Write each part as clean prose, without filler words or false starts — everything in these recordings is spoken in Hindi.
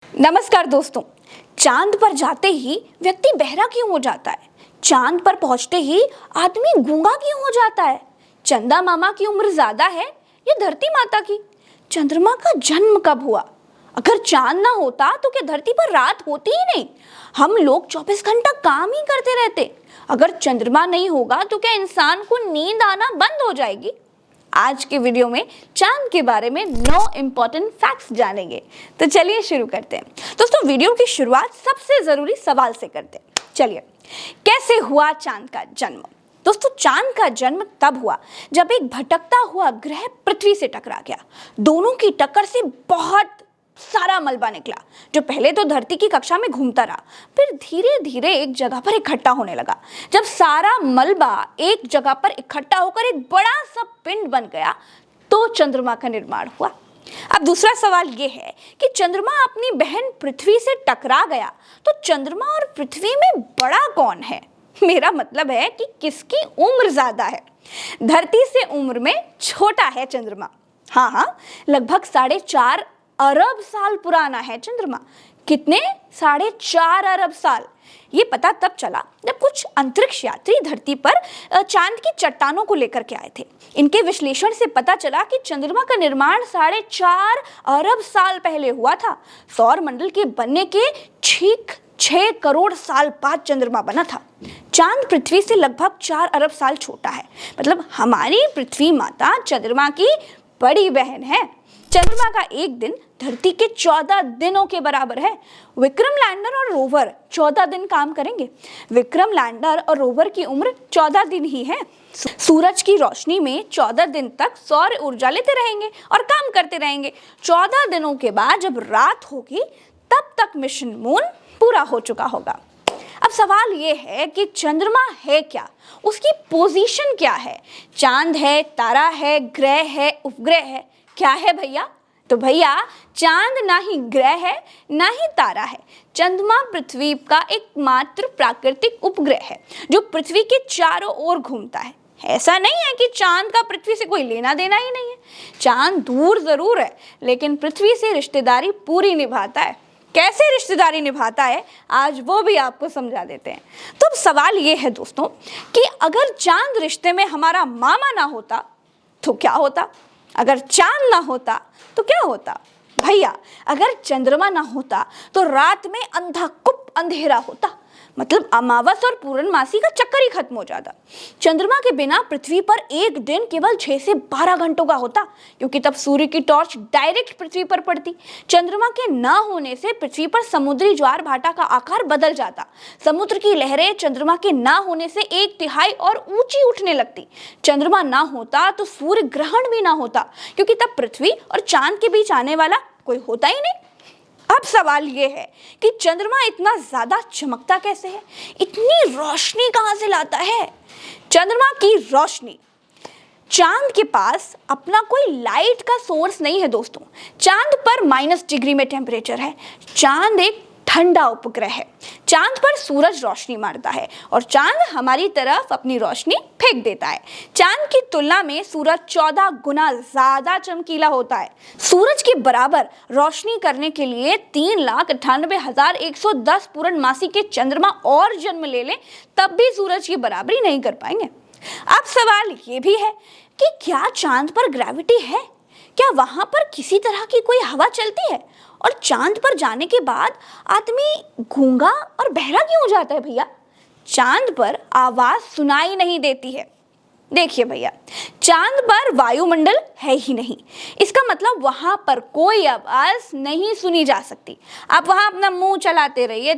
नमस्कार दोस्तों। चांद पर जाते ही व्यक्ति बहरा क्यों हो जाता है? चांद पर पहुंचते ही आदमी गूंगा क्यों हो जाता है? चंदा मामा की उम्र ज्यादा है या धरती माता की? चंद्रमा का जन्म कब हुआ? अगर चांद ना होता तो क्या धरती पर रात होती ही नहीं? हम लोग 24 घंटा काम ही करते रहते। अगर चंद्रमा नहीं होगा तो क्या इंसान को नींद आना बंद हो जाएगी? आज के वीडियो में चांद के बारे में 9 इंपॉर्टेंट फैक्ट्स जानेंगे। तो चलिए शुरू करते हैं। दोस्तों, वीडियो की शुरुआत सबसे जरूरी सवाल से करते हैं। चलिए, कैसे हुआ चांद का जन्म? दोस्तों, चांद का जन्म तब हुआ जब एक भटकता हुआ ग्रह पृथ्वी से टकरा गया। दोनों की टक्कर से बहुत सारा मलबा निकला, जो पहले तो धरती की कक्षा में घूमता रहा, फिर धीरे धीरे एक जगह पर इकट्ठा होने लगा। जब सारा मलबा एक जगह पर इकट्ठा होकर एक बड़ा सा पिंड बन गया तो चंद्रमा का निर्माण हुआ। अब दूसरा सवाल यह है कि चंद्रमा अपनी बहन पृथ्वी से टकरा गया तो चंद्रमा और पृथ्वी में बड़ा कौन है? मेरा मतलब है कि किसकी उम्र ज्यादा है? धरती से उम्र में छोटा है चंद्रमा। हाँ, लगभग 4.5 अरब साल पुराना है चंद्रमा। कितने? 4.5 अरब साल। ये पता तब चला जब कुछ अंतरिक्ष यात्री धरती पर चांद की चट्टानों को लेकर के आए थे। इनके विश्लेषण से पता चला कि चंद्रमा का निर्माण 4.5 अरब साल पहले हुआ था। सौर मंडल के बनने के ठीक 6 करोड़ साल बाद चंद्रमा बना था। चांद पृथ्वी से लगभग 4 अरब साल छोटा है। मतलब हमारी पृथ्वी माता चंद्रमा की बड़ी बहन है। चंद्रमा का एक दिन धरती के 14 दिनों के बराबर है। विक्रम लैंडर और रोवर 14 दिन काम करेंगे। विक्रम लैंडर और रोवर की उम्र 14 दिन ही है। सूरज की रोशनी में 14 दिन तक सौर ऊर्जा लेते रहेंगे और काम करते रहेंगे। 14 दिनों के बाद जब रात होगी तब तक मिशन मून पूरा हो चुका होगा। अब सवाल ये है कि चंद्रमा है क्या? उसकी पोजीशन क्या है? चांद है, तारा है, ग्रह है, उपग्रह है? क्या है भैया? तो भैया, चांद ना ही ग्रह है ना ही तारा है। चंद्रमा पृथ्वी का एकमात्र प्राकृतिक उपग्रह है जो पृथ्वी के चारों ओर घूमता है। ऐसा नहीं है कि चांद का पृथ्वी से कोई लेना देना ही नहीं है। चांद दूर जरूर है लेकिन पृथ्वी से रिश्तेदारी पूरी निभाता है। कैसे रिश्तेदारी निभाता है, आज वो भी आपको समझा देते हैं। तो अब सवाल ये है दोस्तों कि अगर चांद रिश्ते में हमारा मामा ना होता तो क्या होता? अगर चांद ना होता तो क्या होता? भैया, अगर चंद्रमा ना होता तो रात में अंधाकुप अंधेरा होता। मतलब अमावस और पूर्णमासी का चक्कर ही खत्म हो जाता। चंद्रमा के बिना पृथ्वी पर एक दिन केवल 6 से 12 घंटों का होता, क्योंकि तब सूर्य की टॉर्च डायरेक्ट पृथ्वी पर पड़ती। चंद्रमा के ना होने से पृथ्वी पर समुद्री ज्वार भाटा का आकार बदल जाता। समुद्र की लहरें चंद्रमा के ना होने से 1/3 और ऊंची उठने लगती। चंद्रमा ना होता तो सूर्य ग्रहण भी ना होता, क्योंकि तब पृथ्वी और चांद के बीच आने वाला कोई होता ही नहीं। अब सवाल ये है कि चंद्रमा इतना ज्यादा चमकता कैसे है? इतनी रोशनी कहां से लाता है? चंद्रमा की रोशनी, चांद के पास अपना कोई लाइट का सोर्स नहीं है दोस्तों। चांद पर -डिग्री में टेम्परेचर है। चांद एक ठंडा उपग्रह है। चांद पर सूरज रोशनी मारता है और चांद हमारी तरफ अपनी रोशनी फेंक देता है। चांद की तुलना में सूरज 14 गुना ज्यादा चमकीला होता है। सूरज के बराबर रोशनी करने के लिए 3,98,110 पूर्णमासी के चंद्रमा और जन्म ले लें तब भी सूरज की बराबरी नहीं कर पाएंगे। अब सवाल ये भी है कि क्या चांद पर ग्रेविटी है? क्या वहां पर किसी तरह की कोई हवा चलती है? और चांद पर जाने के बाद आदमी गूंगा और बहरा क्यों हो जाता है भैया? चांद पर आवाज सुनाई नहीं देती है। देखिए भैया, चांद पर वायुमंडल है ही नहीं। इसका मतलब वहां पर कोई आवाज नहीं सुनी जा सकती। आप वहां अपना मुंह चलाते रहिए,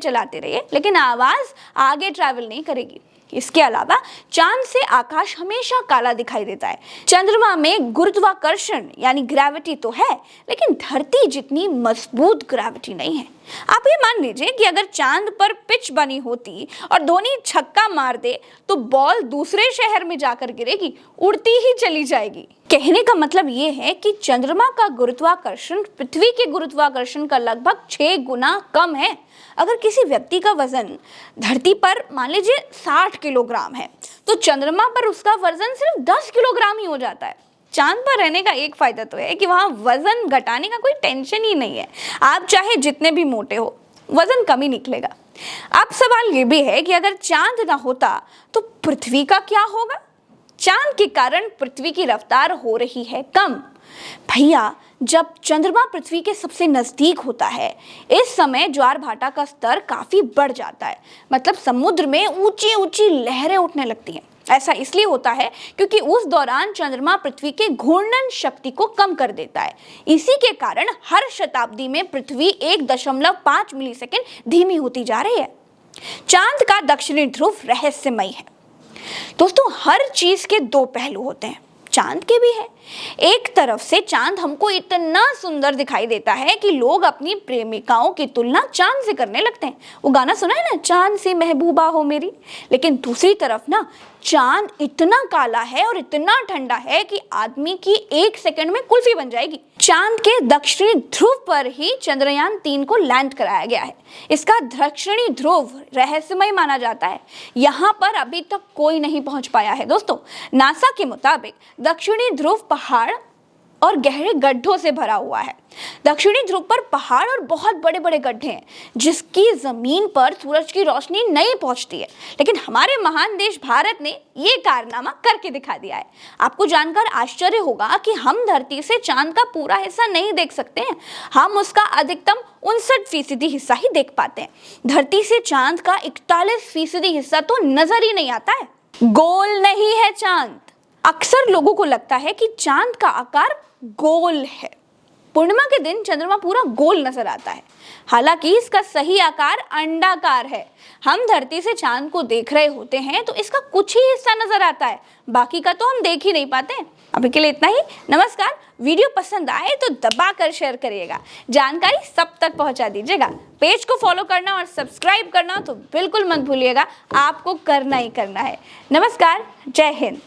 लेकिन आवाज आगे ट्रैवल नहीं करेगी। इसके अलावा चांद से आकाश हमेशा काला दिखाई देता है। चंद्रमा में गुरुत्वाकर्षण यानी ग्रेविटी तो है, लेकिन धरती जितनी मजबूत ग्रेविटी नहीं है। आप ये मान लीजिए कि अगर चांद पर पिच बनी होती और धोनी छक्का मार दे तो बॉल दूसरे शहर में जाकर गिरेगी, उड़ती ही चली जाएगी। कहने का मतलब ये है कि चंद्रमा का गुरुत्वाकर्षण पृथ्वी के गुरुत्वाकर्षण का लगभग 6 गुना कम है। अगर किसी व्यक्ति का वजन धरती पर मान लीजिए 60 किलोग्राम है तो चंद्रमा पर उसका वजन सिर्फ 10 किलोग्राम ही हो जाता है। चांद पर रहने का एक फायदा तो है कि वहां वजन घटाने का कोई टेंशन ही नहीं है। आप चाहे जितने भी मोटे हो, वजन कम ही निकलेगा। अब सवाल ये भी है कि अगर चांद ना होता तो पृथ्वी का क्या होगा? चांद के कारण पृथ्वी की रफ्तार हो रही है कम। भैया, जब चंद्रमा पृथ्वी के सबसे नजदीक होता है, इस समय ज्वार भाटा का स्तर काफी बढ़ जाता है। मतलब समुद्र में ऊंची ऊंची लहरें उठने लगती हैं। ऐसा इसलिए होता है क्योंकि उस दौरान चंद्रमा पृथ्वी के घूर्णन शक्ति को कम कर देता है। इसी के कारण हर शताब्दी में पृथ्वी 1.5 मिलीसेकंड धीमी होती जा रही है। चांद का दक्षिणी ध्रुव रहस्यमय है। दोस्तों, हर चीज के दो पहलू होते हैं, चांद के भी है। एक तरफ से चांद हमको इतना सुंदर दिखाई देता है कि लोग अपनी प्रेमिकाओं की तुलना चांद से करने लगते हैं। वो गाना सुना है ना, चांद से महबूबा हो मेरी। लेकिन दूसरी तरफ ना, चांद इतना काला है और इतना ठंडा है कि आदमी की 1 सेकंड में कुल्फी बन जाएगी। चांद के दक्षिणी ध्रुव पर ही चंद्रयान 3 को लैंड कराया गया है। इसका दक्षिणी ध्रुव रहस्यमय माना जाता है। यहाँ पर अभी तक कोई नहीं पहुंच पाया है। दोस्तों, नासा के मुताबिक दक्षिणी ध्रुव पहाड़ और गहरे गड्ढों से भरा हुआ है। दक्षिणी ध्रुव पर पहाड़ और बहुत बड़े बड़े गड्ढे हैं, जिसकी जमीन पर सूरज की रोशनी नहीं पहुंचती है। लेकिन हमारे महान देश भारत ने ये कारनामा करके दिखा दिया है। आपको जानकर आश्चर्य होगा कि हम धरती से चांद का पूरा हिस्सा नहीं देख सकते हैं। हम उसका अधिकतम 59% हिस्सा ही देख पाते हैं। धरती से चांद का 41% हिस्सा तो नजर ही नहीं आता है। गोल नहीं है चांद। अक्सर लोगों को लगता है कि चांद का आकार गोल है। पूर्णिमा के दिन चंद्रमा पूरा गोल नजर आता है, हालांकि इसका सही आकार अंडाकार है। हम धरती से चांद को देख रहे होते हैं तो इसका कुछ ही हिस्सा नजर आता है, बाकी का तो हम देख ही नहीं पाते। अभी के लिए इतना ही। नमस्कार। वीडियो पसंद आए तो दबाकर शेयर करिएगा, जानकारी सब तक पहुंचा दीजिएगा। पेज को फॉलो करना और सब्सक्राइब करना तो बिल्कुल मत भूलिएगा, आपको करना ही करना है। नमस्कार, जय हिंद।